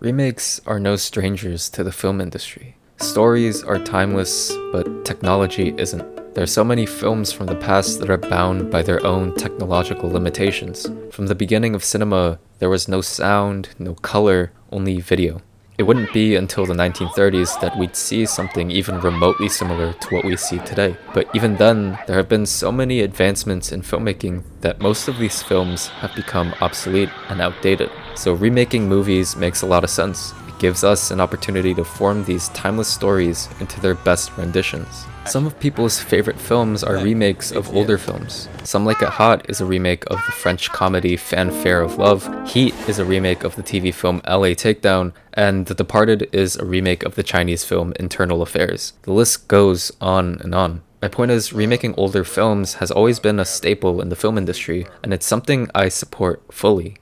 Remakes are no strangers to the film industry. Stories are timeless, but technology isn't. There are so many films from the past that are bound by their own technological limitations. From the beginning of cinema, there was no sound, no color, only video. It wouldn't be until the 1930s that we'd see something even remotely similar to what we see today. But even then, there have been so many advancements in filmmaking that most of these films have become obsolete and outdated. So remaking movies makes a lot of sense. It gives us an opportunity to form these timeless stories into their best renditions. Some of people's favorite films are remakes of older films. Some Like It Hot is a remake of the French comedy Fanfare of Love, Heat is a remake of the TV film LA Takedown, and The Departed is a remake of the Chinese film Internal Affairs. The list goes on and on. My point is, remaking older films has always been a staple in the film industry, and it's something I support fully.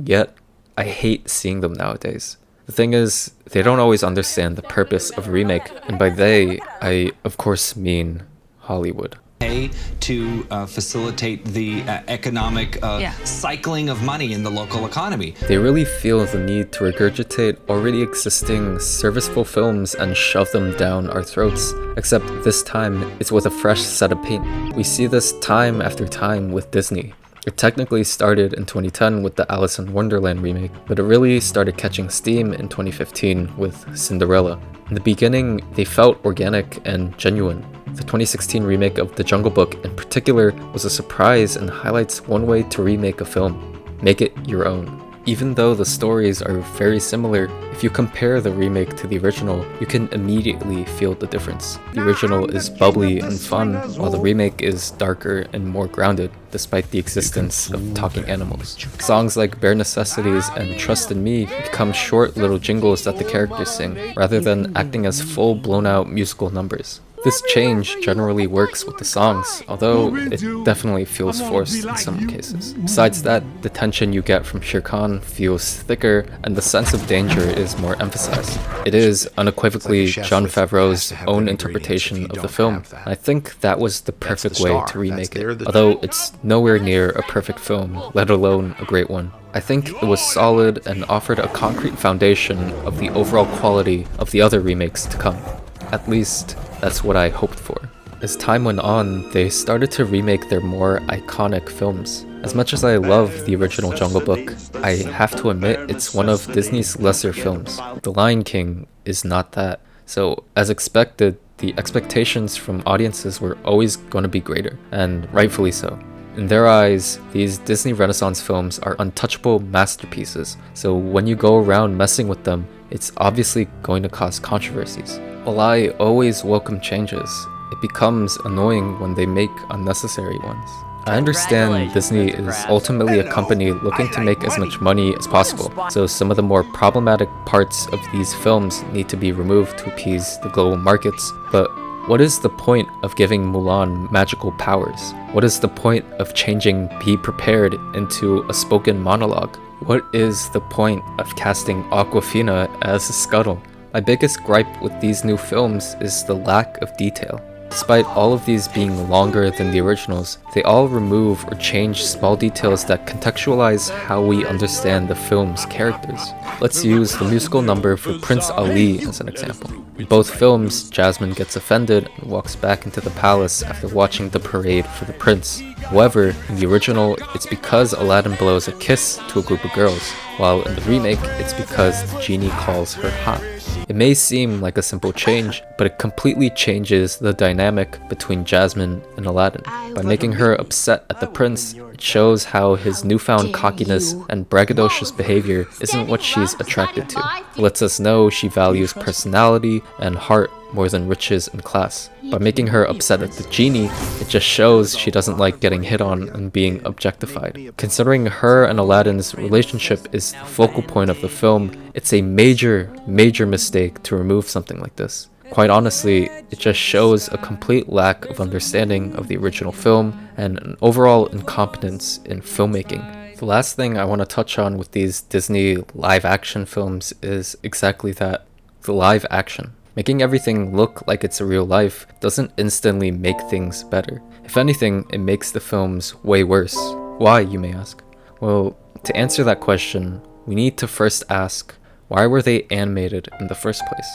Yet, I hate seeing them nowadays. The thing is, they don't always understand the purpose of a remake, and by they, I of course mean Hollywood. To facilitate the economic cycling of money in the local economy. They really feel the need to regurgitate already existing serviceable films and shove them down our throats, except this time it's with a fresh set of paint. We see this time after time with Disney. It technically started in 2010 with the Alice in Wonderland remake, but it really started catching steam in 2015 with Cinderella. In the beginning, they felt organic and genuine. The 2016 remake of The Jungle Book in particular was a surprise and highlights one way to remake a film. Make it your own. Even though the stories are very similar, if you compare the remake to the original, you can immediately feel the difference. The original is bubbly and fun, while the remake is darker and more grounded, despite the existence of talking animals. Songs like Bare Necessities and Trust in Me become short little jingles that the characters sing, rather than acting as full blown out musical numbers. This change generally works with the songs, although it definitely feels forced in some cases. Besides that, the tension you get from Shere Khan feels thicker, and the sense of danger is more emphasized. It is unequivocally Jon Favreau's own interpretation of the film. I think that was the perfect way to remake it, although it's nowhere near a perfect film, let alone a great one. I think it was solid and offered a concrete foundation of the overall quality of the other remakes to come. At least, that's what I hoped for. As time went on, they started to remake their more iconic films. As much as I love the original Jungle Book, I have to admit it's one of Disney's lesser films. The Lion King is not that. So, as expected, the expectations from audiences were always going to be greater, and rightfully so. In their eyes, these Disney Renaissance films are untouchable masterpieces, so when you go around messing with them, it's obviously going to cause controversies. While I always welcome changes, it becomes annoying when they make unnecessary ones. I understand Disney is ultimately a company looking to make as much money as possible, so some of the more problematic parts of these films need to be removed to appease the global markets, but what is the point of giving Mulan magical powers? What is the point of changing Be Prepared into a spoken monologue? What is the point of casting Awkwafina as a scuttle? My biggest gripe with these new films is the lack of detail. Despite all of these being longer than the originals, they all remove or change small details that contextualize how we understand the film's characters. Let's use the musical number for Prince Ali as an example. In both films, Jasmine gets offended and walks back into the palace after watching the parade for the prince. However, in the original, it's because Aladdin blows a kiss to a group of girls, while in the remake, it's because the genie calls her hot. It may seem like a simple change, but it completely changes the dynamic between Jasmine and Aladdin. By making her upset at the prince, it shows how his newfound cockiness and braggadocious behavior isn't what she's attracted to. It lets us know she values personality and heart more than riches and class. By making her upset at the genie, it just shows she doesn't like getting hit on and being objectified. Considering her and Aladdin's relationship is the focal point of the film, it's a major mistake to remove something like this. Quite honestly, it just shows a complete lack of understanding of the original film and an overall incompetence in filmmaking. The last thing I want to touch on with these Disney live-action films is exactly that, the live action. Making everything look like it's a real life doesn't instantly make things better. If anything, it makes the films way worse. Why, you may ask? Well, to answer that question, we need to first ask, Why were they animated in the first place?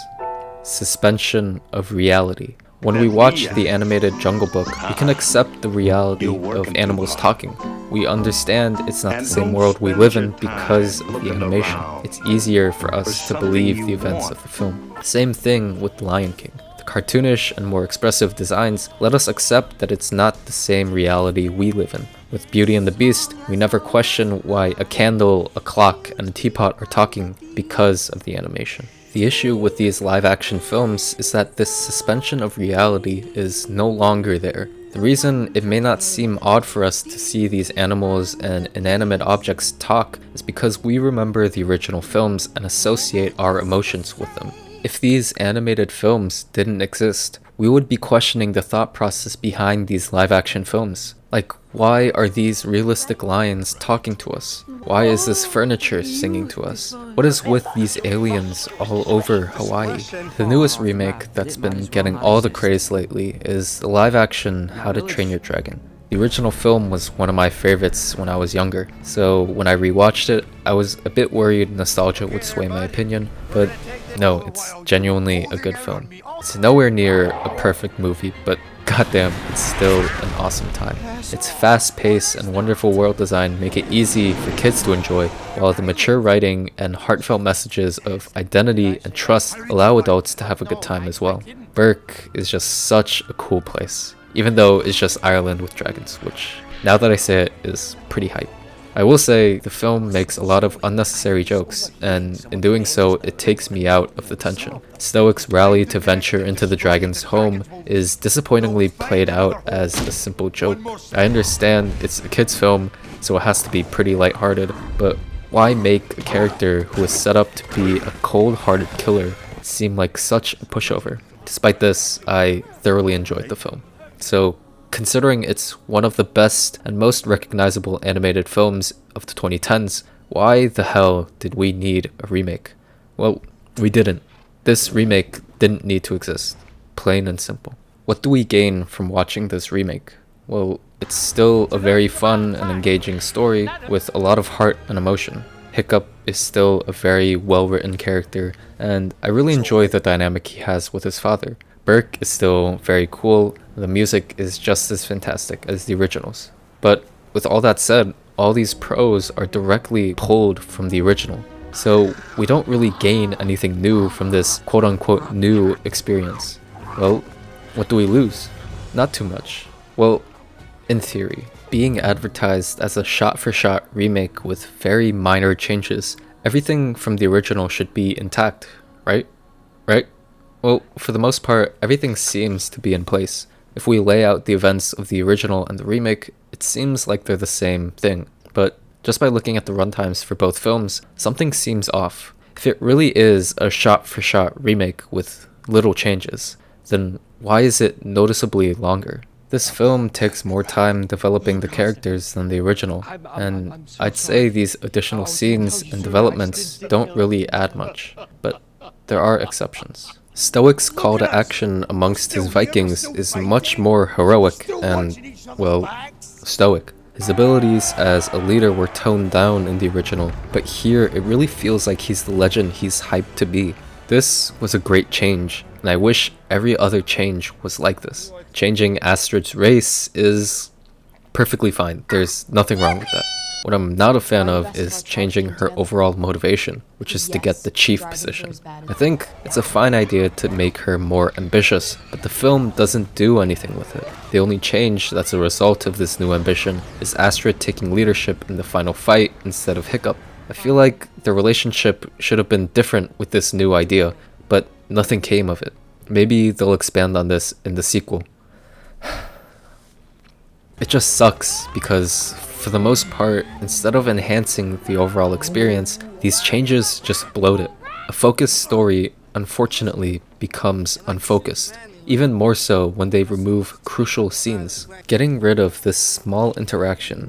Suspension of reality. When we watch the animated Jungle Book, we can accept the reality of animals talking. We understand it's not the same world we live in because of the animation. It's easier for us to believe the events of the film. Same thing with Lion King. The cartoonish and more expressive designs let us accept that it's not the same reality we live in. With Beauty and the Beast, we never question why a candle, a clock, and a teapot are talking because of the animation. The issue with these live-action films is that this suspension of reality is no longer there. The reason it may not seem odd for us to see these animals and inanimate objects talk is because we remember the original films and associate our emotions with them. If these animated films didn't exist, we would be questioning the thought process behind these live-action films. Like, why are these realistic lions talking to us? Why is this furniture singing to us? What is with these aliens all over Hawaii? The newest remake that's been getting all the praise lately is the live-action How to Train Your Dragon. The original film was one of my favorites when I was younger, so when I rewatched it, I was a bit worried nostalgia would sway my opinion, but no, it's genuinely a good film. It's nowhere near a perfect movie, but goddamn, it's still an awesome time. Its fast pace and wonderful world design make it easy for kids to enjoy, while the mature writing and heartfelt messages of identity and trust allow adults to have a good time as well. Berk is just such a cool place, even though it's just Ireland with dragons, which, now that I say it, is pretty hype. I will say the film makes a lot of unnecessary jokes, and in doing so, it takes me out of the tension. Stoic's rally to venture into the dragon's home is disappointingly played out as a simple joke. I understand it's a kid's film, so it has to be pretty lighthearted, but why make a character who is set up to be a cold-hearted killer seem like such a pushover? Despite this, I thoroughly enjoyed the film. So, considering it's one of the best and most recognizable animated films of the 2010s, why the hell did we need a remake? Well, we didn't. This remake didn't need to exist. Plain and simple. What do we gain from watching this remake? Well, it's still a very fun and engaging story with a lot of heart and emotion. Hiccup is still a very well-written character, and I really enjoy the dynamic he has with his father. Berk is still very cool, the music is just as fantastic as the originals. But with all that said, all these pros are directly pulled from the original. So we don't really gain anything new from this quote-unquote new experience. Well, what do we lose? Not too much. Well, in theory, being advertised as a shot-for-shot remake with very minor changes, everything from the original should be intact, right? Right? Well, for the most part, everything seems to be in place. If we lay out the events of the original and the remake, it seems like they're the same thing. But just by looking at the runtimes for both films, something seems off. If it really is a shot-for-shot remake with little changes, then why is it noticeably longer? This film takes more time developing the characters than the original, and I'd say these additional scenes and developments don't really add much, but there are exceptions. Stoic's call to action amongst his Vikings is much more heroic and, well, stoic. His abilities as a leader were toned down in the original, but here it really feels like he's the legend he's hyped to be. This was a great change, and I wish every other change was like this. Changing Astrid's race is perfectly fine. There's nothing wrong with that. What I'm not a fan of is changing her overall motivation, which is to get the chief position. I think it's a fine idea to make her more ambitious, but the film doesn't do anything with it. The only change that's a result of this new ambition is Astrid taking leadership in the final fight instead of Hiccup. I feel like the relationship should have been different with this new idea, but nothing came of it. Maybe they'll expand on this in the sequel. It just sucks because, for the most part, instead of enhancing the overall experience, these changes just bloat it. A focused story, unfortunately, becomes unfocused. Even more so when they remove crucial scenes. Getting rid of this small interaction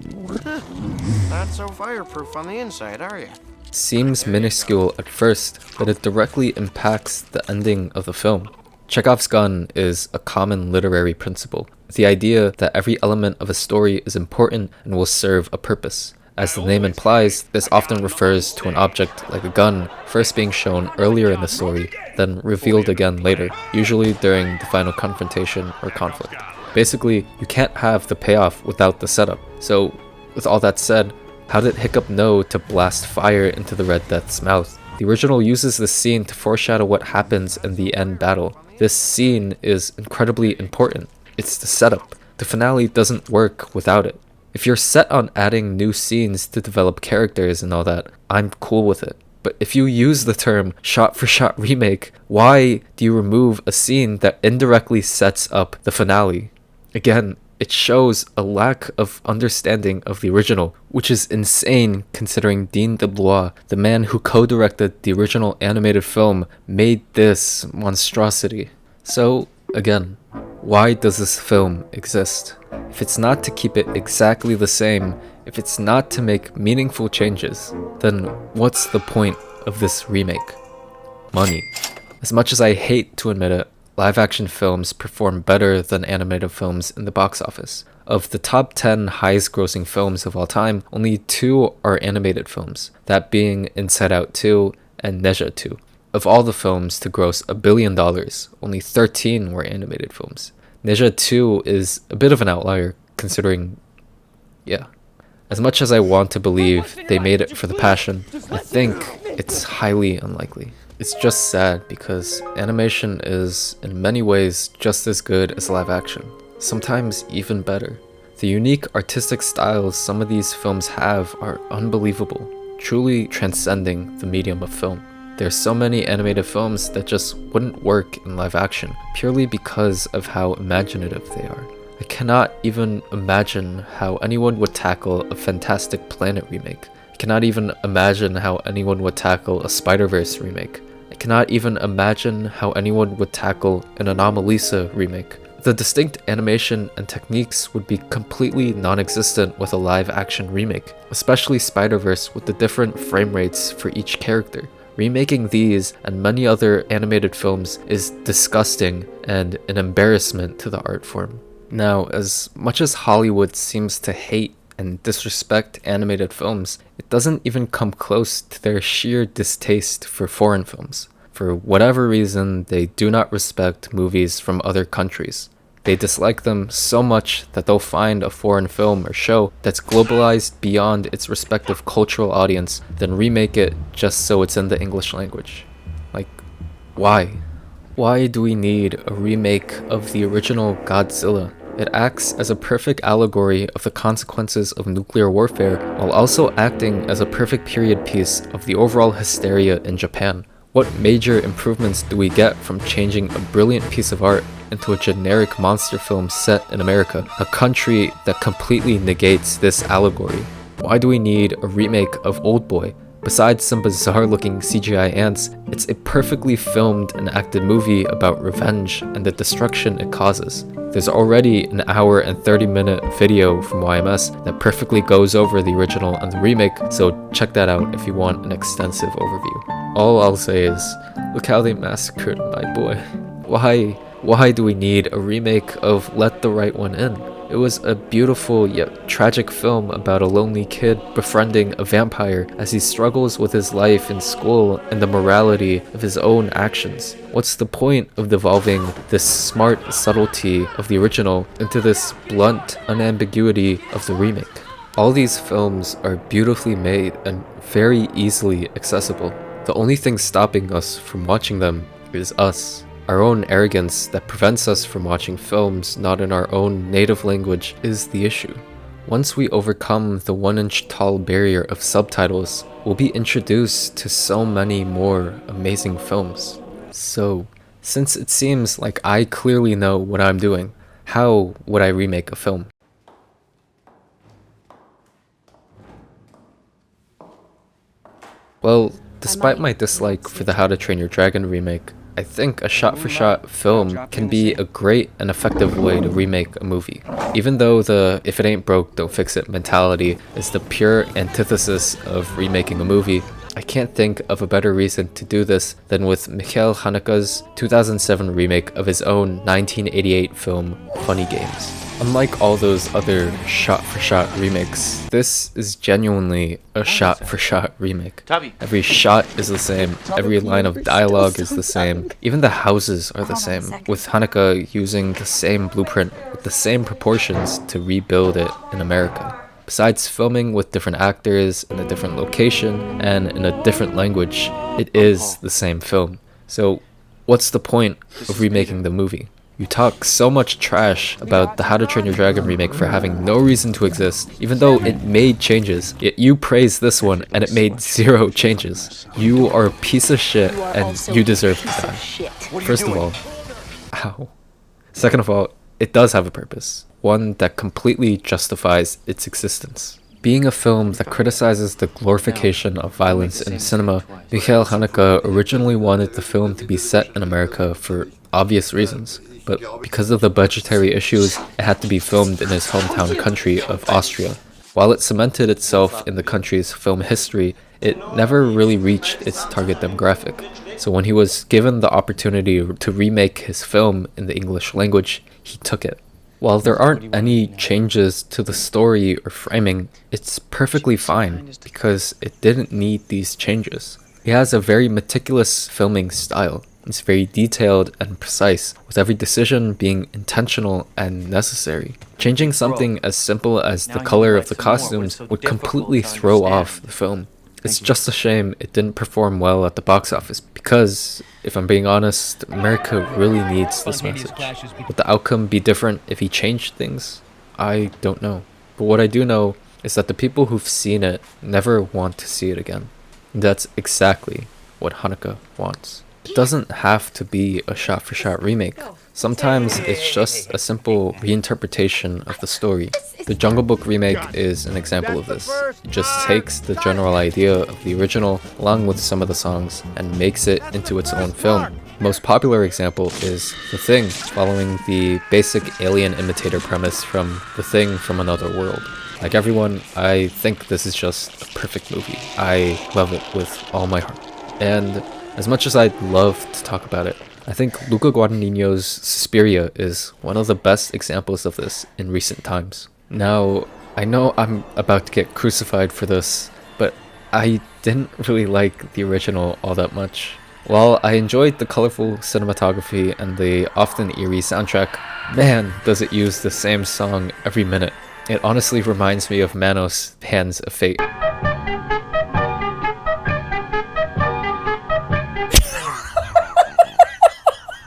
Not so fireproof on the inside, are you? seems minuscule at first, but it directly impacts the ending of the film. Chekhov's gun is a common literary principle. The idea that every element of a story is important and will serve a purpose. As the name implies, this often refers to an object like a gun first being shown earlier in the story, then revealed again later, usually during the final confrontation or conflict. Basically, you can't have the payoff without the setup. So, with all that said, how did Hiccup know to blast fire into the Red Death's mouth? The original uses this scene to foreshadow what happens in the end battle. This scene is incredibly important. It's the setup. The finale doesn't work without it. If you're set on adding new scenes to develop characters and all that, I'm cool with it. But if you use the term shot-for-shot remake, why do you remove a scene that indirectly sets up the finale? Again, it shows a lack of understanding of the original, which is insane considering Dean DeBlois, the man who co-directed the original animated film, made this monstrosity. So, again, why does this film exist? If it's not to keep it exactly the same, if it's not to make meaningful changes, then what's the point of this remake? Money. As much as I hate to admit it, live-action films perform better than animated films in the box office. Of the top 10 highest-grossing films of all time, only 2 are animated films, that being Inside Out 2 and Neja 2. Of all the films to gross $1 billion, only 13 were animated films. Neja 2 is a bit of an outlier, considering, yeah. As much as I want to believe they made it for the passion, I think it's highly unlikely. It's just sad because animation is, in many ways, just as good as live action, sometimes even better. The unique artistic styles some of these films have are unbelievable, truly transcending the medium of film. There's so many animated films that just wouldn't work in live action, purely because of how imaginative they are. I cannot even imagine how anyone would tackle a Fantastic Planet remake. I cannot even imagine how anyone would tackle a Spider-Verse remake. I cannot even imagine how anyone would tackle an Anomalisa remake. The distinct animation and techniques would be completely non-existent with a live-action remake, especially Spider-Verse with the different frame rates for each character. Remaking these and many other animated films is disgusting and an embarrassment to the art form. Now, as much as Hollywood seems to hate and disrespect animated films, it doesn't even come close to their sheer distaste for foreign films. For whatever reason, they do not respect movies from other countries. They dislike them so much that they'll find a foreign film or show that's globalized beyond its respective cultural audience, then remake it just so it's in the English language. Like, why? Why do we need a remake of the original Godzilla? It acts as a perfect allegory of the consequences of nuclear warfare while also acting as a perfect period piece of the overall hysteria in Japan. What major improvements do we get from changing a brilliant piece of art into a generic monster film set in America, a country that completely negates this allegory? Why do we need a remake of Oldboy? Besides some bizarre-looking CGI ants, it's a perfectly filmed and acted movie about revenge and the destruction it causes. There's already an hour and 30-minute video from YMS that perfectly goes over the original and the remake, so check that out if you want an extensive overview. All I'll say is, look how they massacred my boy. Why do we need a remake of Let the Right One In? It was a beautiful yet tragic film about a lonely kid befriending a vampire as he struggles with his life in school and the morality of his own actions. What's the point of devolving this smart subtlety of the original into this blunt unambiguity of the remake? All these films are beautifully made and very easily accessible. The only thing stopping us from watching them is us. Our own arrogance that prevents us from watching films not in our own native language is the issue. Once we overcome the 1-inch tall barrier of subtitles, we'll be introduced to so many more amazing films. So, since it seems like I clearly know what I'm doing, how would I remake a film? Well, despite my dislike for the How to Train Your Dragon remake, I think a shot-for-shot film can be a great and effective way to remake a movie. Even though the if it ain't broke, don't fix it mentality is the pure antithesis of remaking a movie, I can't think of a better reason to do this than with Michael Haneke's 2007 remake of his own 1988 film, Funny Games. Unlike all those other shot-for-shot remakes, this is genuinely a shot-for-shot remake. Every shot is the same, every line of dialogue is the same, even the houses are the same, with Haneke using the same blueprint with the same proportions to rebuild it in America. Besides filming with different actors in a different location and in a different language, it is the same film. So what's the point of remaking the movie? You talk so much trash about the How to Train Your Dragon remake for having no reason to exist, even though it made changes, yet you praise this one and it made 0 changes. You are a piece of shit and you deserve to die. First of all, ow. Second of all, it does have a purpose, one that completely justifies its existence. Being a film that criticizes the glorification of violence in cinema, Michael Haneke originally wanted the film to be set in America for obvious reasons. But because of the budgetary issues, it had to be filmed in his hometown country of Austria. While it cemented itself in the country's film history, it never really reached its target demographic. So when he was given the opportunity to remake his film in the English language, he took it. While there aren't any changes to the story or framing, it's perfectly fine because it didn't need these changes. He has a very meticulous filming style. It's very detailed and precise, with every decision being intentional and necessary. Changing something as simple as the color of the costumes would completely throw off the film. It's just a shame it didn't perform well at the box office because, if I'm being honest, America really needs this message. Would the outcome be different if he changed things? I don't know. But what I do know is that the people who've seen it never want to see it again. And that's exactly what Haneke wants. It doesn't have to be a shot-for-shot remake. Sometimes it's just a simple reinterpretation of the story. The Jungle Book remake is an example of this. It just takes the general idea of the original along with some of the songs and makes it into its own film. The most popular example is The Thing, following the basic alien imitator premise from The Thing from Another World. Like everyone, I think this is just a perfect movie. I love it with all my heart. And as much as I'd love to talk about it, I think Luca Guadagnino's Suspiria is one of the best examples of this in recent times. Now, I know I'm about to get crucified for this, but I didn't really like the original all that much. While I enjoyed the colorful cinematography and the often eerie soundtrack, man, does it use the same song every minute. It honestly reminds me of Manos' Hands of Fate.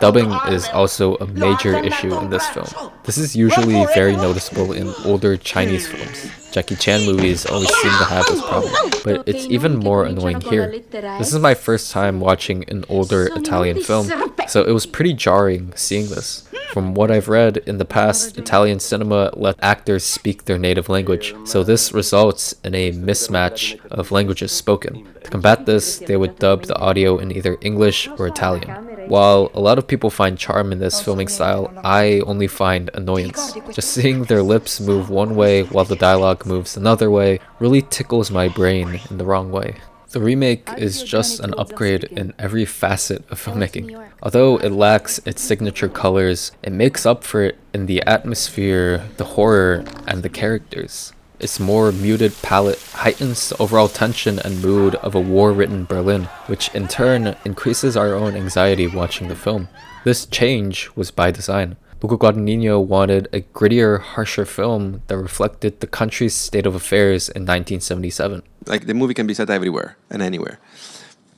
Dubbing is also a major issue in this film. This is usually very noticeable in older Chinese films. Jackie Chan movies always seem to have this problem, but it's even more annoying here. This is my first time watching an older Italian film, so it was pretty jarring seeing this. From what I've read, in the past, Italian cinema let actors speak their native language, so this results in a mismatch of languages spoken. To combat this, they would dub the audio in either English or Italian. While a lot of people find charm in this filming style, I only find annoyance. Just seeing their lips move one way while the dialogue moves another way really tickles my brain in the wrong way. The remake is just an upgrade in every facet of filmmaking. Although it lacks its signature colors, it makes up for it in the atmosphere, the horror, and the characters. Its more muted palette heightens the overall tension and mood of a war-ridden Berlin, which in turn increases our own anxiety watching the film. This change was by design. Luca Guadagnino wanted a grittier, harsher film that reflected the country's state of affairs in 1977. Like, the movie can be set everywhere and anywhere.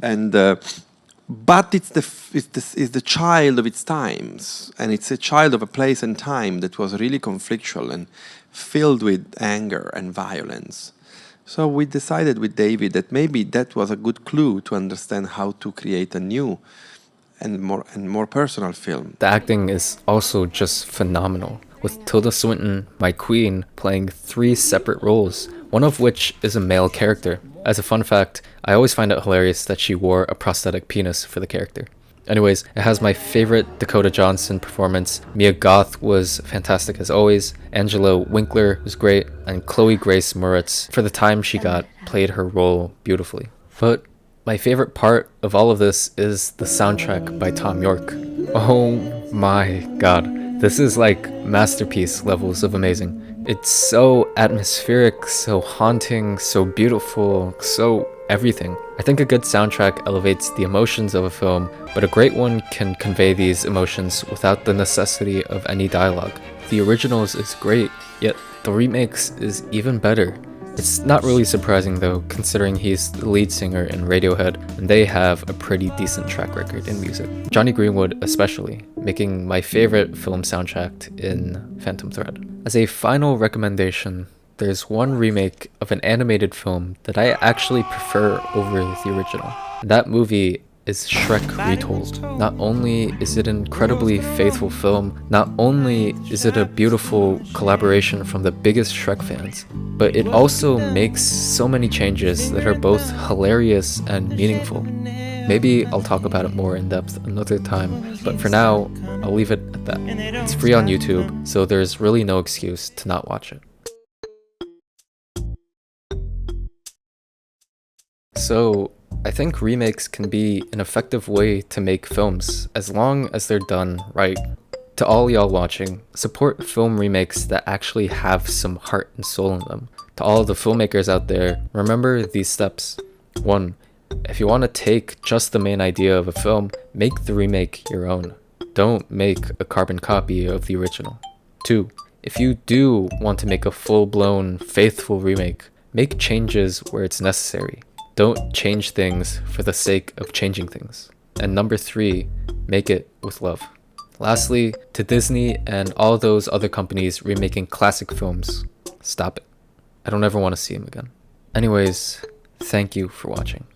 And but it's the child of its times, and it's a child of a place and time that was really conflictual and filled with anger and violence. So we decided with David that maybe that was a good clue to understand how to create a new and more personal film. The acting is also just phenomenal, with Tilda Swinton, my queen, playing 3 separate roles, one of which is a male character. As a fun fact, I always find it hilarious that she wore a prosthetic penis for the character. Anyways, it has my favorite Dakota Johnson performance. Mia Goth was fantastic as always, Angela Winkler was great, and Chloe Grace Moretz, for the time she got, played her role beautifully. But my favorite part of all of this is the soundtrack by Tom York. Oh my god. This is like masterpiece levels of amazing. It's so atmospheric, so haunting, so beautiful, so everything. I think a good soundtrack elevates the emotions of a film, but a great one can convey these emotions without the necessity of any dialogue. The originals is great, yet the remakes is even better. It's not really surprising though, considering he's the lead singer in Radiohead, and they have a pretty decent track record in music. Johnny Greenwood especially, making my favorite film soundtrack in Phantom Thread. As a final recommendation, there's one remake of an animated film that I actually prefer over the original. That movie is Shrek Retold. Not only is it an incredibly faithful film, not only is it a beautiful collaboration from the biggest Shrek fans, but it also makes so many changes that are both hilarious and meaningful. Maybe I'll talk about it more in depth another time, but for now, I'll leave it at that. It's free on YouTube, so there's really no excuse to not watch it. So, I think remakes can be an effective way to make films, as long as they're done right. To all y'all watching, support film remakes that actually have some heart and soul in them. To all the filmmakers out there, remember these steps. 1. If you want to take just the main idea of a film, make the remake your own. Don't make a carbon copy of the original. 2. If you do want to make a full-blown, faithful remake, make changes where it's necessary. Don't change things for the sake of changing things. And number 3, make it with love. Lastly, to Disney and all those other companies remaking classic films, stop it. I don't ever want to see them again. Anyways, thank you for watching.